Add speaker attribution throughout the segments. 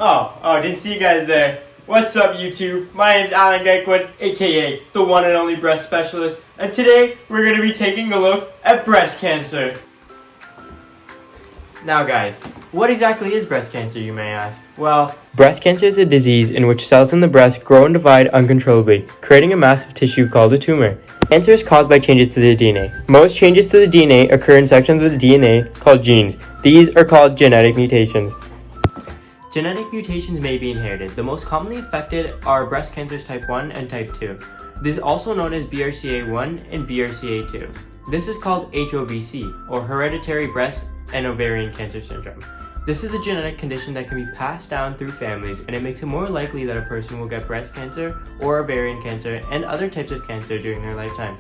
Speaker 1: Didn't see you guys there. What's up, YouTube? My name's Alan Gatewood, aka the one and only breast specialist, and today we're going to be taking a look at breast cancer. Now guys, what exactly is breast cancer, you may ask? Well, breast cancer is a disease in which cells in the breast grow and divide uncontrollably, creating a mass of tissue called a tumor. Cancer is caused by changes to the DNA. Most changes to the DNA occur in sections of the DNA called genes. These are called genetic mutations. Genetic mutations may be inherited. The most commonly affected are breast cancers type 1 and type 2. This is also known as BRCA1 and BRCA2. This is called HOBC, or hereditary breast and ovarian cancer syndrome. This is a genetic condition that can be passed down through families, and it makes it more likely that a person will get breast cancer or ovarian cancer and other types of cancer during their lifetime.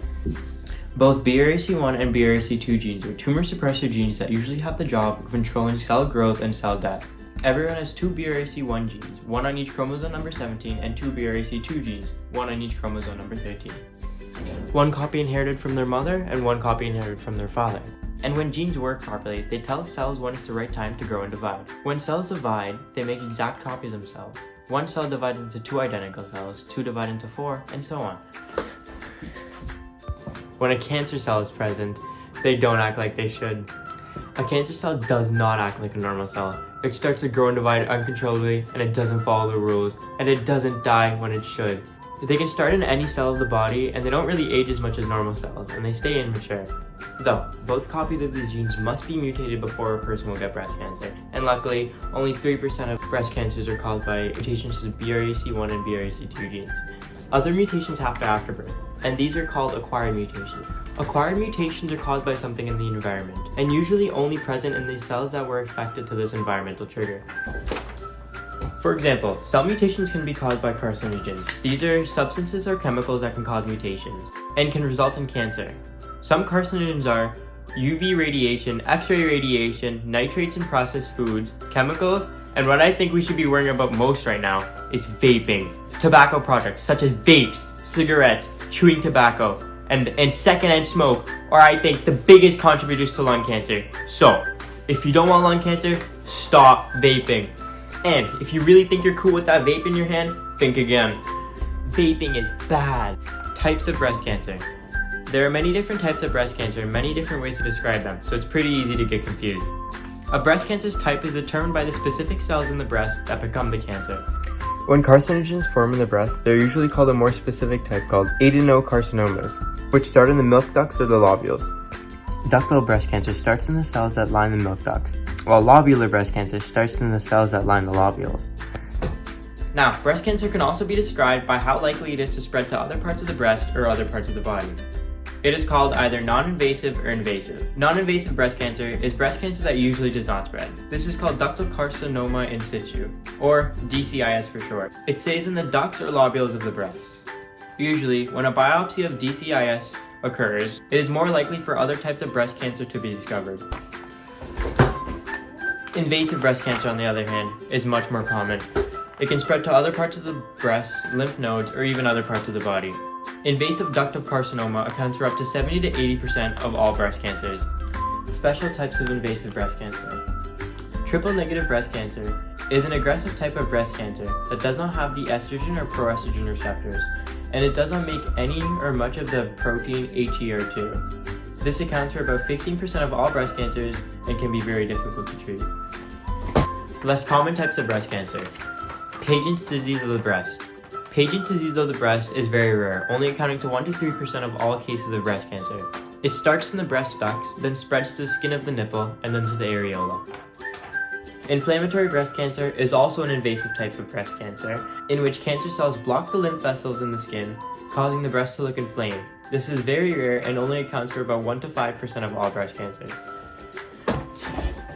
Speaker 1: Both BRCA1 and BRCA2 genes are tumor suppressor genes that usually have the job of controlling cell growth and cell death. Everyone has two BRCA1 genes, one on each chromosome number 17, and two BRCA2 genes, one on each chromosome number 13. One copy inherited from their mother and one copy inherited from their father. And when genes work properly, they tell cells when it's the right time to grow and divide. When cells divide, they make exact copies of themselves. One cell divides into two identical cells, two divide into four, and so on. When a cancer cell is present, they don't act like they should. A cancer cell does not act like a normal cell. It starts to grow and divide uncontrollably, and it doesn't follow the rules, and it doesn't die when it should. They can start in any cell of the body, and they don't really age as much as normal cells, and they stay immature. Though, both copies of these genes must be mutated before a person will get breast cancer, and luckily, only 3% of breast cancers are caused by mutations to BRCA1 and BRCA2 genes. Other mutations happen after birth, and these are called acquired mutations. Acquired mutations are caused by something in the environment, and usually only present in the cells that were affected to this environmental trigger. For example, cell mutations can be caused by carcinogens. These are substances or chemicals that can cause mutations, and can result in cancer. Some carcinogens are UV radiation, X-ray radiation, nitrates in processed foods, chemicals, and what I think we should be worrying about most right now is vaping. Tobacco products such as vapes, cigarettes, chewing tobacco, and secondhand smoke are, I think, the biggest contributors to lung cancer. So, if you don't want lung cancer, stop vaping. And if you really think you're cool with that vape in your hand, think again. Vaping is bad. Types of breast cancer. There are many different types of breast cancer and many different ways to describe them, so it's pretty easy to get confused. A breast cancer's type is determined by the specific cells in the breast that become the cancer. When carcinogens form in the breast, they're usually called a more specific type called adenocarcinomas, which start in the milk ducts or the lobules. Ductal breast cancer starts in the cells that line the milk ducts, while lobular breast cancer starts in the cells that line the lobules. Now, breast cancer can also be described by how likely it is to spread to other parts of the breast or other parts of the body. It is called either non-invasive or invasive. Non-invasive breast cancer is breast cancer that usually does not spread. This is called ductal carcinoma in situ, or DCIS for short. It stays in the ducts or lobules of the breast. Usually, when a biopsy of DCIS occurs, it is more likely for other types of breast cancer to be discovered. Invasive breast cancer, on the other hand, is much more common. It can spread to other parts of the breast, lymph nodes, or even other parts of the body. Invasive ductal carcinoma accounts for up to 70 to 80% of all breast cancers. Special types of invasive breast cancer. Triple-negative breast cancer is an aggressive type of breast cancer that does not have the estrogen or proestrogen receptors, and it does not make any or much of the protein HER2. This accounts for about 15% of all breast cancers and can be very difficult to treat. Less common types of breast cancer. Paget's disease of the breast. Paget's disease of the breast is very rare, only accounting to 1 to 3% of all cases of breast cancer. It starts in the breast ducts, then spreads to the skin of the nipple, and then to the areola. Inflammatory breast cancer is also an invasive type of breast cancer, in which cancer cells block the lymph vessels in the skin, causing the breast to look inflamed. This is very rare and only accounts for about 1 to 5% of all breast cancers.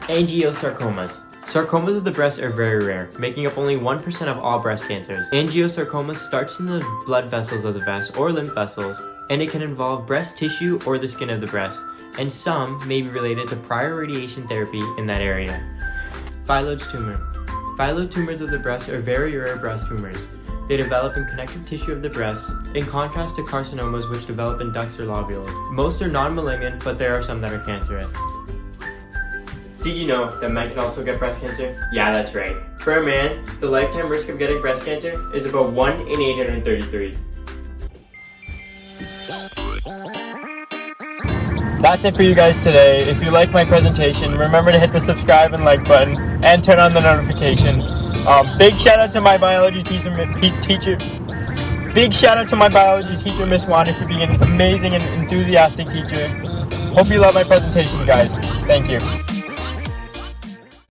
Speaker 1: Angiosarcomas. Sarcomas of the breast are very rare, making up only 1% of all breast cancers. Angiosarcoma starts in the blood vessels of the breast or lymph vessels, and it can involve breast tissue or the skin of the breast, and some may be related to prior radiation therapy in that area. Phyllodes tumor. Phyllodes tumors of the breast are very rare breast tumors. They develop in connective tissue of the breast, in contrast to carcinomas which develop in ducts or lobules. Most are non-malignant, but there are some that are cancerous. Did you know that men can also get breast cancer? Yeah, that's right. For a man, the lifetime risk of getting breast cancer is about 1 in 833. That's it for you guys today. If you like my presentation, remember to hit the subscribe and like button and turn on the notifications. Big shout out to my biology teacher. Big shout out to my biology teacher, Miss Wanda, for being an amazing and enthusiastic teacher. Hope you love my presentation, guys. Thank you.